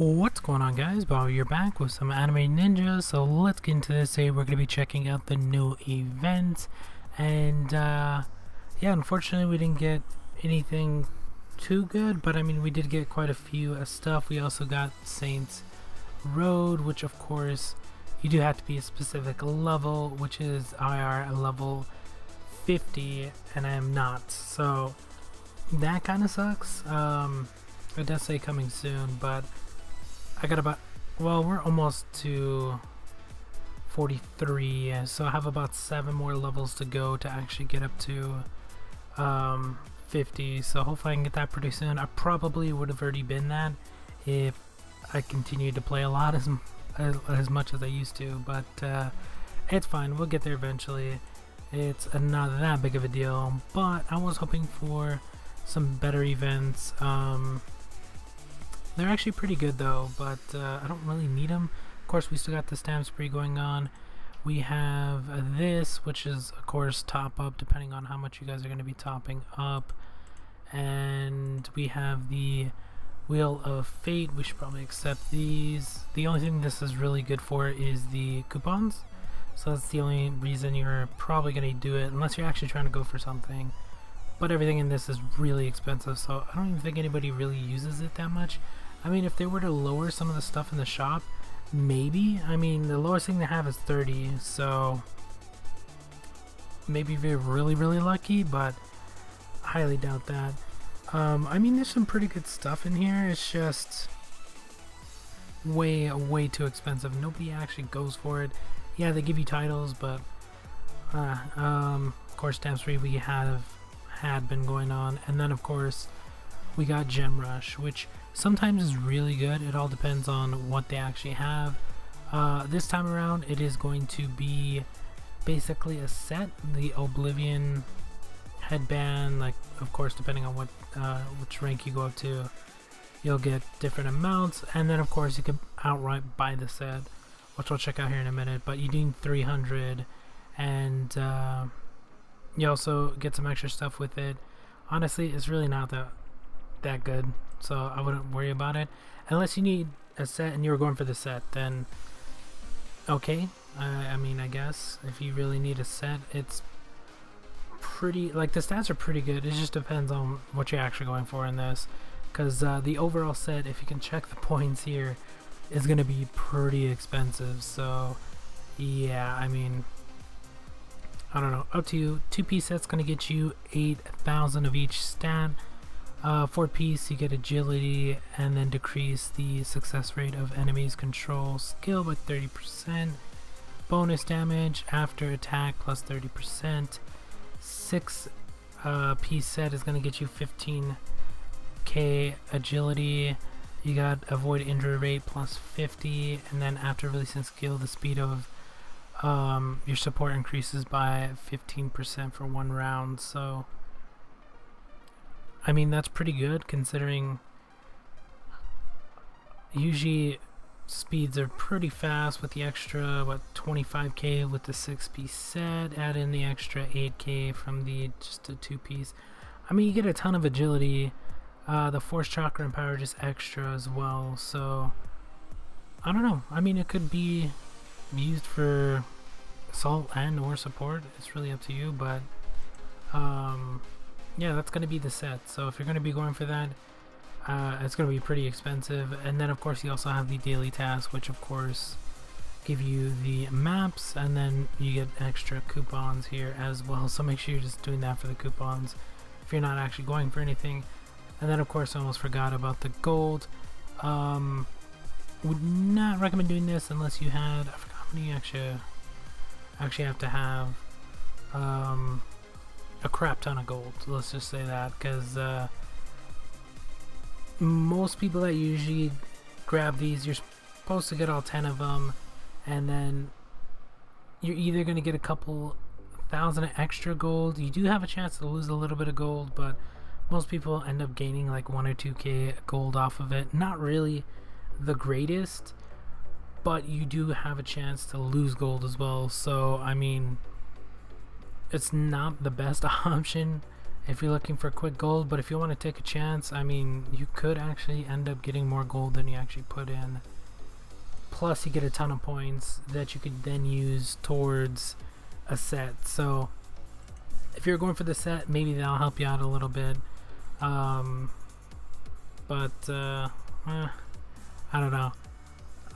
What's going on, guys? Bob, you're back with some Anime Ninja. So let's get into this. Today we're going to be checking out the new event, and yeah, unfortunately we didn't get anything too good, but I mean we did get quite a few stuff. We also got Saints Road, which of course you do have to be a specific level, which is IR level 50, and I am not, so that kind of sucks. It does say coming soon, but I got about, well, we're almost to 43, so I have about 7 more levels to go to actually get up to 50, so hopefully I can get that pretty soon. I probably would have already been that if I continued to play a lot as much as I used to, but it's fine, we'll get there eventually. It's not that big of a deal, but I was hoping for some better events. They're actually pretty good though, but I don't really need them. Of course, we still got the stamp spree going on. We have this, which is of course top up depending on how much you guys are going to be topping up, and we have the Wheel of Fate. We should probably accept these. The only thing this is really good for is the coupons, so that's the only reason you're probably going to do it, unless you're actually trying to go for something. But everything in this is really expensive, so I don't even think anybody really uses it that much. I mean, if they were to lower some of the stuff in the shop, maybe. I mean, the lowest thing they have is 30, so maybe if you're really lucky, but I highly doubt that. I mean, there's some pretty good stuff in here. It's just way too expensive. Nobody actually goes for it. Yeah, they give you titles, but of course, stamp spree we had been going on, and then of course we got Gem Rush, which sometimes is really good. It all depends on what they actually have. This time around it is going to be basically a set, the Oblivion headband, like of course depending on what which rank you go up to, you'll get different amounts, and then of course you can outright buy the set, which we'll check out here in a minute. But you need 300, and you also get some extra stuff with it. Honestly, it's really not that good, so I wouldn't worry about it unless you need a set and you were going for the set. Then okay, I mean, I guess if you really need a set, it's pretty, like, the stats are pretty good. It just depends on what you're actually going for in this, because the overall set, if you can check the points here, is going to be pretty expensive. So yeah, I mean, I don't know, up to you. 2-piece set's gonna get you 8,000 of each stat. 4-piece you get agility, and then decrease the success rate of enemies control skill by 30%. Bonus damage after attack plus 30%. 6-piece set is gonna get you 15k agility. You got avoid injury rate plus 50, and then after releasing skill, the speed of your support increases by 15% for 1 round. So I mean, that's pretty good considering usually speeds are pretty fast. With the extra, what, 25k with the 6-piece set, add in the extra 8k from the just a 2-piece. I mean, you get a ton of agility. The force chakra and power just extra as well, so I don't know. I mean, it could be used for assault and or support. It's really up to you, but yeah, that's going to be the set. So if you're going to be going for that, it's going to be pretty expensive. And then of course you also have the daily tasks, which of course give you the maps, and then you get extra coupons here as well, so make sure you're just doing that for the coupons if you're not actually going for anything. And then of course I almost forgot about the gold. Would not recommend doing this unless you had, I forgot how many you actually have to have a crap ton of gold, let's just say that, because most people that usually grab these, you're supposed to get all 10 of them, and then you're either going to get a couple thousand extra gold. You do have a chance to lose a little bit of gold, but most people end up gaining like 1 or 2k gold off of it. Not really the greatest, but you do have a chance to lose gold as well. So I mean, it's not the best option if you're looking for quick gold. But if you want to take a chance, I mean, you could actually end up getting more gold than you actually put in. Plus you get a ton of points that you could then use towards a set. So if you're going for the set, maybe that'll help you out a little bit. I don't know.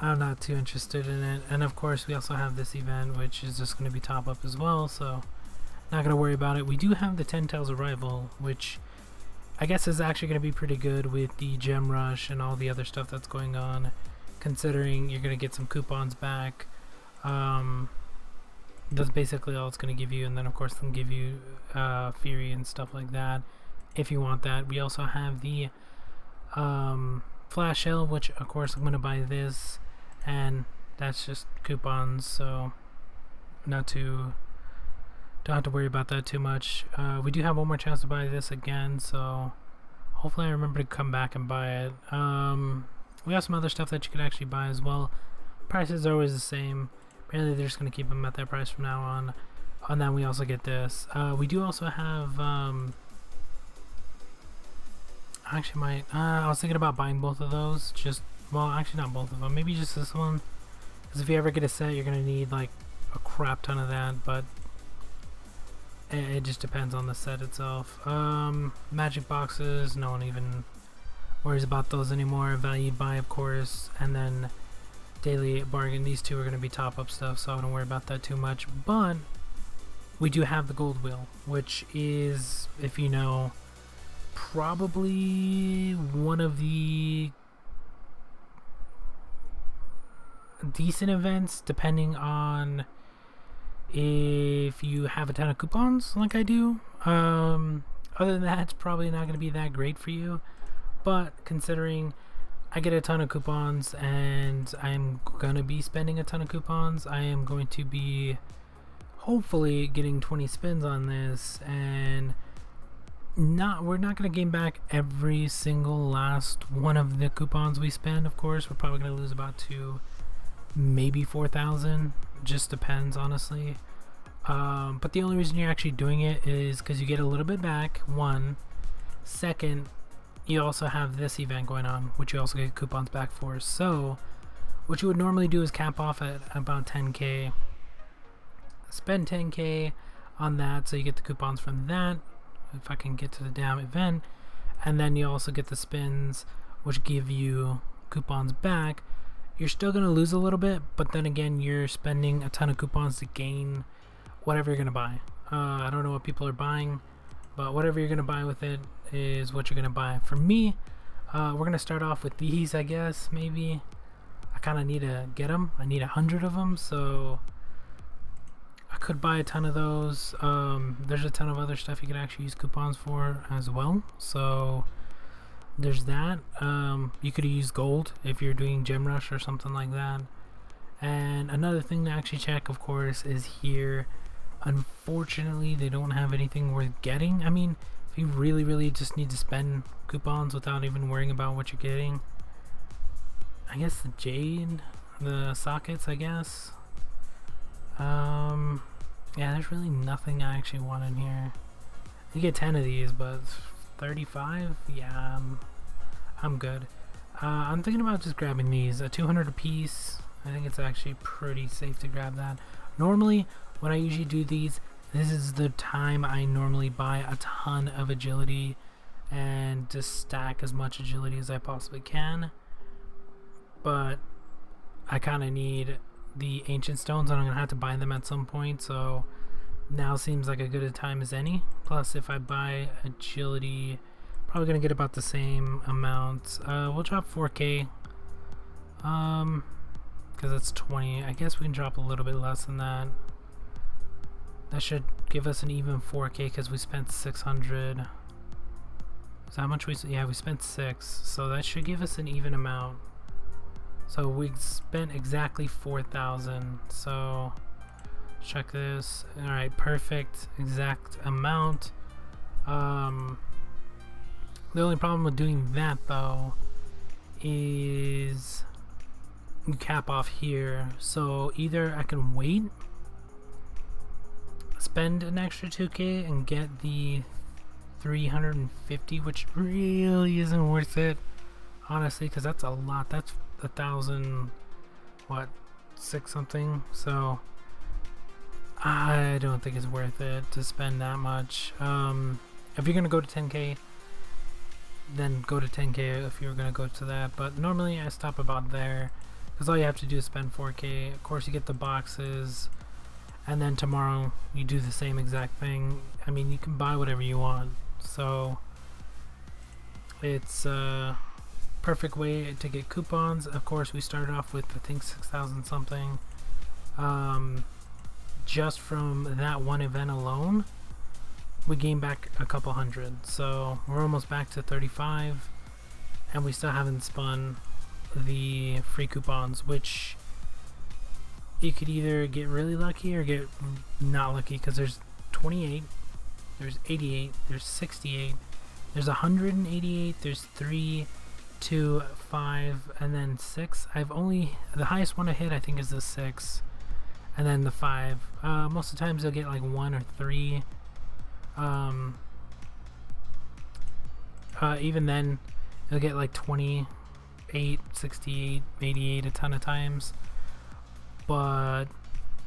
I'm not too interested in it. And of course we also have this event, which is just going to be top up as well, so not going to worry about it. We do have the 10 Tails Arrival, which I guess is actually going to be pretty good with the gem rush and all the other stuff that's going on, considering you're going to get some coupons back. That's basically all it's going to give you, and then of course they'll give you Fury and stuff like that if you want that. We also have the Flash Shell, which of course I'm going to buy this, and that's just coupons, so don't have to worry about that too much. We do have one more chance to buy this again, so hopefully I remember to come back and buy it. We have some other stuff that you could actually buy as well. Prices are always the same. Apparently they're just going to keep them at that price from now on. And then we also get this. We do also have I was thinking about buying both of those. Well, actually not both of them, maybe just this one, because if you ever get a set you're gonna need like a crap ton of that, but it just depends on the set itself. Magic boxes, no one even worries about those anymore. Valued by, of course, and then daily bargain, these two are gonna be top up stuff, so I don't worry about that too much. But we do have the gold wheel, which is, if you know, probably one of the decent events, depending on if you have a ton of coupons like I do. Other than that, it's probably not going to be that great for you, but considering I get a ton of coupons and I'm going to be spending a ton of coupons, I am going to be hopefully getting 20 spins on this, and we're not going to gain back every single last one of the coupons we spend. Of course, we're probably going to lose about 2, maybe 4,000, just depends, honestly. But the only reason you're actually doing it is because you get a little bit back, one. Second, you also have this event going on, which you also get coupons back for. So what you would normally do is cap off at about 10k, spend 10k on that, so you get the coupons from that, if I can get to the damn event, and then you also get the spins, which give you coupons back. You're still going to lose a little bit, but then again, you're spending a ton of coupons to gain whatever you're going to buy. I don't know what people are buying, but whatever you're going to buy with it is what you're going to buy. For me, we're going to start off with these, I guess. Maybe I kind of need to get them. I need 100 of them, so I could buy a ton of those. There's a ton of other stuff you can actually use coupons for as well, so there's that. You could use gold if you're doing gem rush or something like that. And another thing to actually check, of course, is here. Unfortunately, they don't have anything worth getting. I mean, if you really just need to spend coupons without even worrying about what you're getting, I guess the jade, the sockets, I guess. Yeah, there's really nothing I actually want in here. You get 10 of these, but 35? Yeah, I'm good. I'm thinking about just grabbing these, 200 a piece. I think it's actually pretty safe to grab that. Normally, when I usually do these, this is the time I normally buy a ton of agility and just stack as much agility as I possibly can. But I kind of need the ancient stones, and I'm gonna have to buy them at some point, so now seems like a good a time as any. Plus, if I buy agility, probably gonna get about the same amount. We'll drop 4k, because it's 20. I guess we can drop a little bit less than that. That should give us an even 4k because we spent 600. Is that how much we? Yeah, we spent 6, so that should give us an even amount. So we spent exactly 4,000. So check this. All right, perfect, exact amount. The only problem with doing that though is you cap off here. So either I can wait, spend an extra 2k and get the 350, which really isn't worth it, honestly, because that's a lot. That's 1,000, what, 6 something. So I don't think it's worth it to spend that much. If you're gonna go to 10k, then go to 10k if you're gonna go to that. But normally I stop about there, because all you have to do is spend 4k. Of course, you get the boxes, and then tomorrow you do the same exact thing. I mean, you can buy whatever you want, so it's a perfect way to get coupons. Of course, we started off with, I think, 6,000 something. Just from that one event alone, we gained back a couple hundred, so we're almost back to 35, and we still haven't spun the free coupons, which you could either get really lucky or get not lucky, because there's 28, there's 88, there's 68, there's 188, there's 3, 2, 5, and then 6. The highest one I hit, I think, is the 6, and then the 5. Most of the times you'll get like 1 or 3. Even then you'll get like 28, 68, 88 a ton of times, but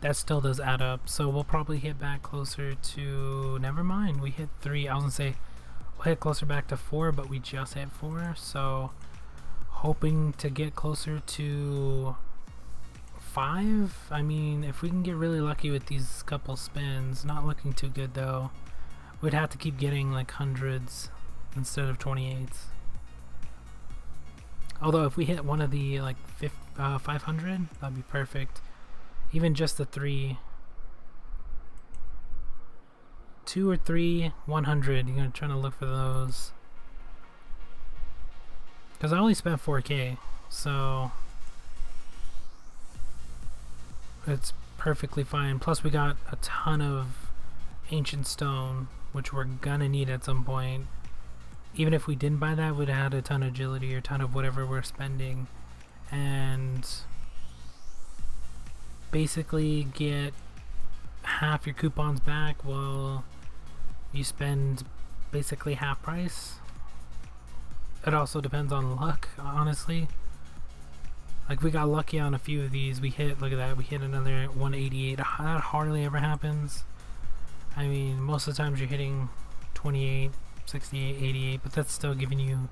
that still does add up. So we'll probably hit back closer to, never mind, we hit 3. I was gonna say we'll hit closer back to 4, but we just hit 4, so hoping to get closer to 5. I mean, if we can get really lucky with these couple spins. Not looking too good though. We'd have to keep getting like hundreds instead of 28s. Although if we hit one of the like 500, that'd be perfect. Even just the 3, 2 or 3 100, you're gonna try to look for those, because I only spent 4k, so it's perfectly fine. Plus we got a ton of ancient stone, which we're gonna need at some point. Even if we didn't buy that, we'd have had a ton of agility or a ton of whatever we're spending, and basically get half your coupons back while you spend basically half price. It also depends on luck, honestly. Like, we got lucky on a few of these. We hit, look at that, we hit another 188. That hardly ever happens. I mean, most of the times you're hitting 28, 68, 88, but that's still giving you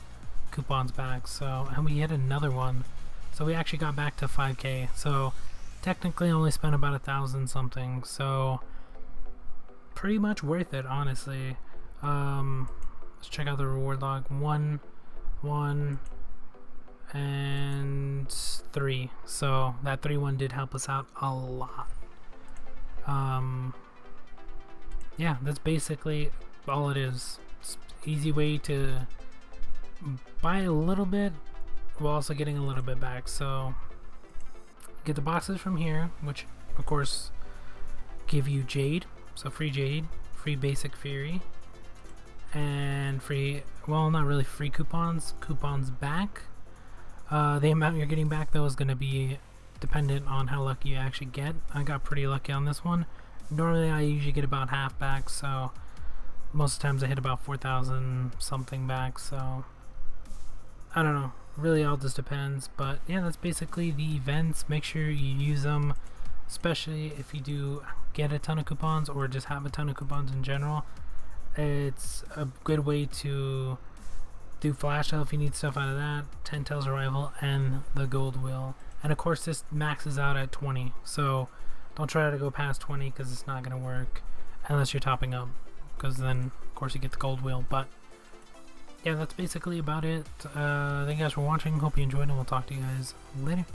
coupons back. So, and we hit another one, so we actually got back to 5k. So technically only spent about 1,000 something, so pretty much worth it, honestly. Let's check out the reward log. 1, 1, and 3. So that 3-1 did help us out a lot. Yeah, that's basically all it is. It's easy way to buy a little bit while also getting a little bit back. So get the boxes from here, which of course give you jade, so free jade, free basic fury, and free, well, not really free coupons back. The amount you're getting back though is going to be dependent on how lucky you actually get. I got pretty lucky on this one. Normally I usually get about half back, so most of the times I hit about 4,000 something back, so I don't know, really all just depends. But yeah, that's basically the events. Make sure you use them, especially if you do get a ton of coupons or just have a ton of coupons in general. It's a good way to do flash sale if you need stuff out of that, 10 Tails Arrival, and the gold wheel. And of course this maxes out at 20, so don't try to go past 20 because it's not going to work unless you're topping up, because then of course you get the gold wheel. But yeah, that's basically about it. Thank you guys for watching, hope you enjoyed, and we'll talk to you guys later.